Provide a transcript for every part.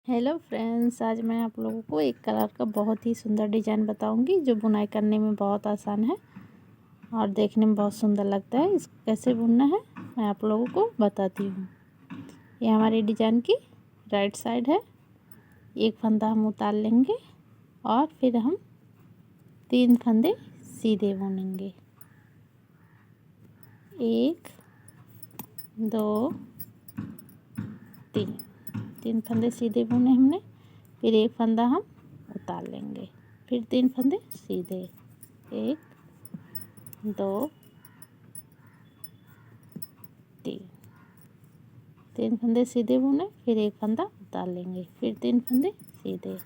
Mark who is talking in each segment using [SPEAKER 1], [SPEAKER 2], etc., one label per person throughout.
[SPEAKER 1] Hello friends, आज मैं आप लोगों को एक कलर का बहुत ही सुंदर डिज़ाइन बताऊंगी जो बुनाई करने में बहुत आसान है और देखने में बहुत सुंदर लगता है। इसको कैसे बुनना है मैं आप लोगों को बताती हूँ। ये हमारी डिज़ाइन की राइट साइड है। एक फंदा हम उतार लेंगे और फिर हम 3 फंदे सीधे बुनेंगे। 1 2 3 फंदे सीधे बुने हमने। फिर एक फंदा हम उतार लेंगे, फिर 3 फंदे सीधे। 1 2 3 फंदे सीधे बुने, फिर एक फंदा उतार लेंगे, फिर 3 फंदे सीधे।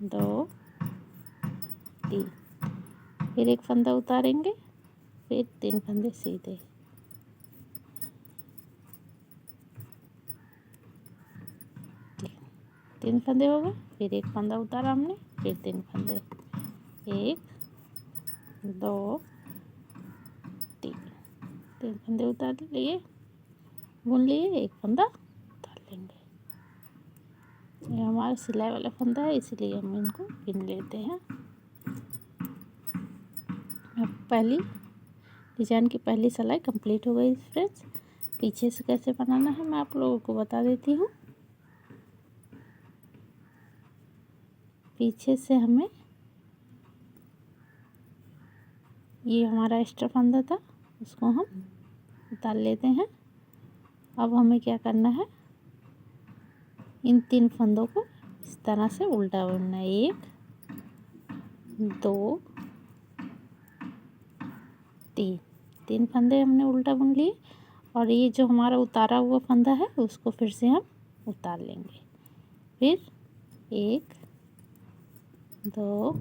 [SPEAKER 1] 2 3 फिर एक फंदा उतारेंगे, फिर 3 फंदे सीधे। 3 फंदे हो गए, फिर एक फंदा उतारा हमने, फिर 3 फंदे। 1 2 3 फंदे उतार लिए, बुन लिए, एक फंदा उतार लेंगे। ये हमारा सिलाई वाला फंदा है, इसलिए हम इनको बिन लेते हैं। अब पहली डिजाइन की पहली सिलाई कंप्लीट हो गई फ्रेंड्स। पीछे से कैसे बनाना है मैं आप लोगों को बता देती हूँ। पीछे से हमें ये हमारा एक्स्ट्रा फंदा था, उसको हम उतार लेते हैं। अब हमें क्या करना है, इन 3 फंदों को इस तरह से उल्टा बुनना है। 1 2 3 फंदे हमने उल्टा बुन लिए और ये जो हमारा उतारा हुआ फंदा है उसको फिर से हम उतार लेंगे। फिर 1 2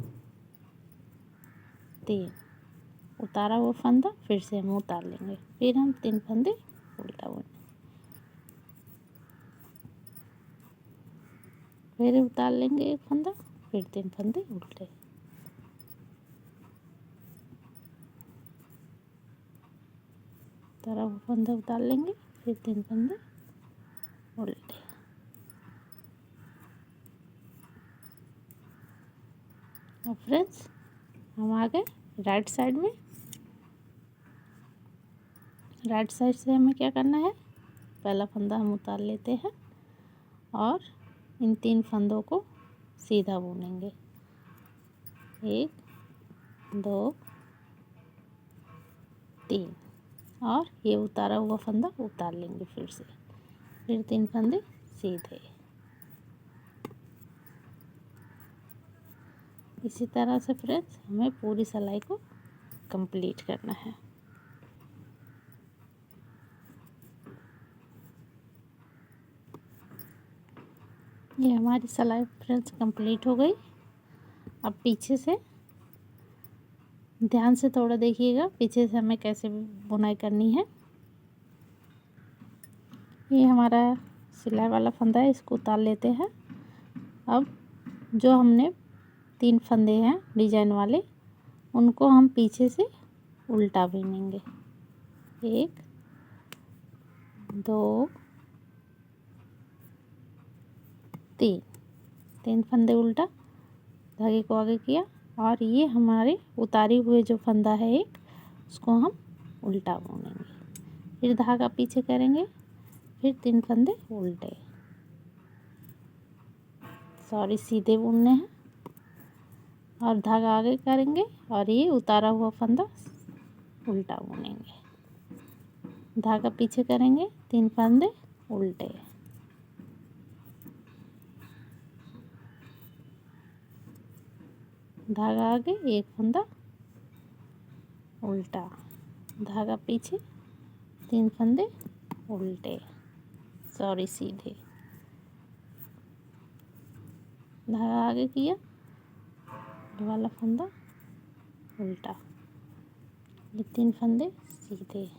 [SPEAKER 1] 3 उतारा हुआ फंदा फिर से हम उतार लेंगे, फिर हम 3 फंदे उल्टा बुनेंगे, फिर उतार लेंगे एक फंदा, फिर 3 फंदे उल्टे। उतारा हुआ फंदा उतार लेंगे, फिर 3 फंदे उल्टे। अब फ्रेंड्स हम आ गए राइट साइड में। राइट साइड से हमें क्या करना है, पहला फंदा हम उतार लेते हैं और इन 3 फंदों को सीधा बुनेंगे। 1 2 3 और ये उतारा हुआ फंदा उतार लेंगे फिर से, फिर 3 फंदे सीधे। इसी तरह से फ्रेंड्स हमें पूरी सिलाई को कंप्लीट करना है। ये हमारी सिलाई फ्रेंड्स कंप्लीट हो गई। अब पीछे से ध्यान से थोड़ा देखिएगा, पीछे से हमें कैसे बुनाई करनी है। ये हमारा सिलाई वाला फंदा है, इसको उतार लेते हैं। अब जो हमने 3 फंदे हैं डिजाइन वाले, उनको हम पीछे से उल्टा बुनेंगे। 1 2 3 फंदे उल्टा, धागे को आगे किया और ये हमारे उतारे हुए जो फंदा है एक, उसको हम उल्टा बुनेंगे। फिर धागा पीछे करेंगे, फिर 3 फंदे उल्टे, सीधे बुनने हैं और धागा आगे करेंगे और ये उतारा हुआ फंदा उल्टा बुनेंगे। धागा पीछे करेंगे, 3 फंदे उल्टे, धागा आगे, एक फंदा उल्टा, धागा पीछे, 3 फंदे उल्टे, सीधे, धागा आगे किया, वाला फंदा उल्टा, ये 3 फंदे सीधे।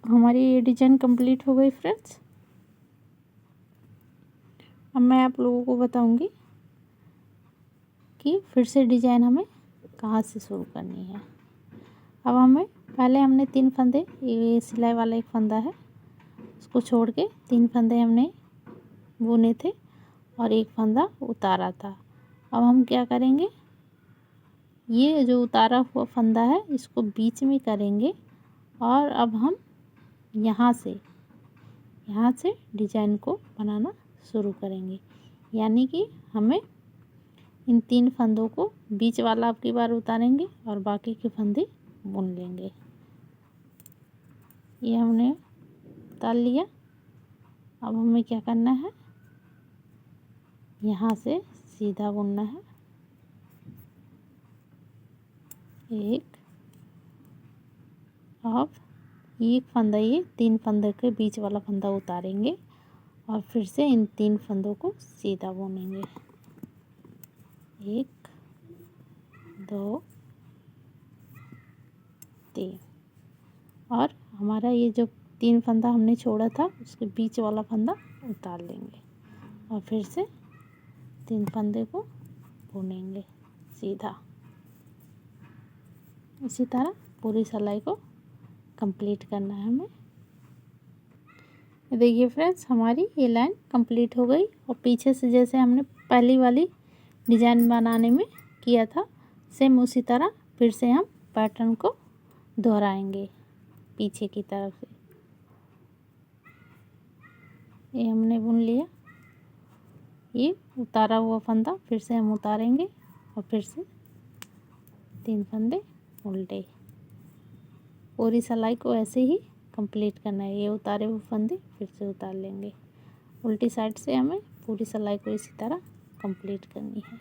[SPEAKER 1] हमारी ये डिजाइन कंप्लीट हो गई फ्रेंड्स। अब मैं आप लोगों को बताऊंगी कि फिर से डिजाइन हमें कहाँ से शुरू करनी है। अब हमें पहले हमने 3 फंदे, ये सिलाई वाला एक फंदा है, उसको छोड़ के 3 फंदे हमने बुने थे और एक फंदा उतारा था। अब हम क्या करेंगे, ये जो उतारा हुआ फंदा है इसको बीच में करेंगे और अब हम यहाँ से डिजाइन को बनाना शुरू करेंगे। यानी कि हमें इन 3 फंदों को बीच वाला अब की बार उतारेंगे और बाकी के फंदे बुन लेंगे। ये हमने उतार लिया। अब हमें क्या करना है, यहाँ से सीधा बुनना है। एक, अब एक फंदा, ये 3 फंदे के बीच वाला फंदा उतारेंगे और फिर से इन 3 फंदों को सीधा बुनेंगे। 1 2 3 और हमारा ये जो 3 फंदा हमने छोड़ा था उसके बीच वाला फंदा उतार लेंगे और फिर से 3 फंदे को बुनेंगे सीधा। इसी तरह पूरी सिलाई को कंप्लीट करना है हमें। देखिए फ्रेंड्स, हमारी ये लाइन कंप्लीट हो गई और पीछे से जैसे हमने पहली वाली डिजाइन बनाने में किया था सेम उसी तरह फिर से हम पैटर्न को दोहराएंगे पीछे की तरफ से। ये हमने बुन लिया, ये उतारा हुआ फंदा फिर से हम उतारेंगे और फिर से 3 फंदे उल्टे। पूरी सिलाई को ऐसे ही कंप्लीट करना है। ये उतारे हुए फंदे फिर से उतार लेंगे। उल्टी साइड से हमें पूरी सिलाई को इसी तरह कंप्लीट करनी है।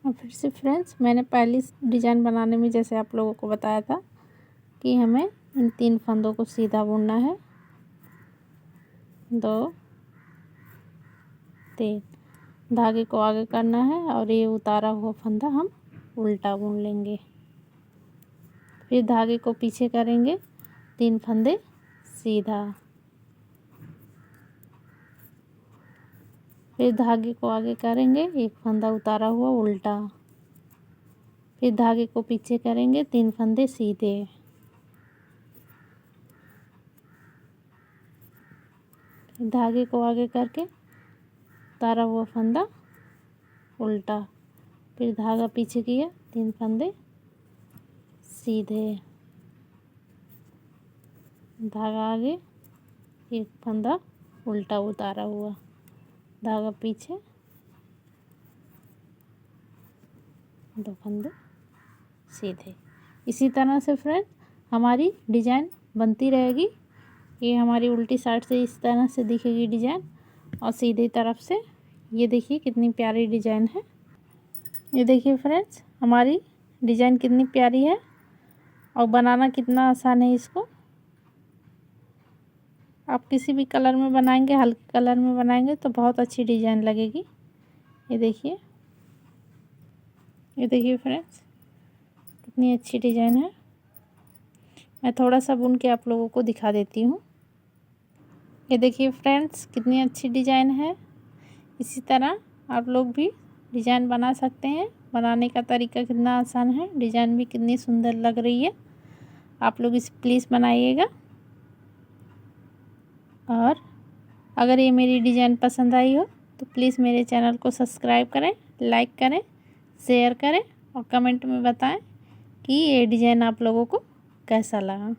[SPEAKER 1] और फिर से फ्रेंड्स, मैंने पहली डिजाइन बनाने में जैसे आप लोगों को बताया था कि हमें इन 3 फंदों को सीधा बुनना है। 2 3 धागे को आगे करना है और ये उतारा हुआ फंदा हम उल्टा बुन लेंगे। फिर धागे को पीछे करेंगे, 3 फंदे सीधा, फिर धागे को आगे करेंगे, एक फंदा उतारा हुआ उल्टा, फिर धागे को पीछे करेंगे, 3 फंदे सीधे, फिर धागे को आगे करके उतारा हुआ फंदा उल्टा, फिर धागा पीछे किया, 3 फंदे सीधे, धागा आगे, एक फंदा उल्टा उतारा हुआ, धागा पीछे, 2 फंदे सीधे। इसी तरह से फ्रेंड हमारी डिजाइन बनती रहेगी। ये हमारी उल्टी साइड से इस तरह से दिखेगी डिजाइन और सीधी तरफ से ये देखिए कितनी प्यारी डिजाइन है। ये देखिए फ्रेंड्स, हमारी डिजाइन कितनी प्यारी है और बनाना कितना आसान है। इसको आप किसी भी कलर में बनाएंगे, हल्के कलर में बनाएंगे तो बहुत अच्छी डिजाइन लगेगी। ये देखिए फ्रेंड्स कितनी अच्छी डिजाइन है। मैं थोड़ा सा बुन के आप लोगों को दिखा देती हूँ। ये देखिए फ्रेंड्स कितनी अच्छी डिजाइन है। इसी तरह आप लोग भी डिजाइन बना सकते हैं। बनाने का तरीका कितना आसान है, डिजाइन भी कितनी सुंदर लग रही है। आप लोग इसे प्लीज़ बनाइएगा। और अगर ये मेरी डिजाइन पसंद आई हो तो प्लीज़ मेरे चैनल को सब्सक्राइब करें, लाइक करें, शेयर करें और कमेंट में बताएं कि ये डिजाइन आप लोगों को कैसा लगा।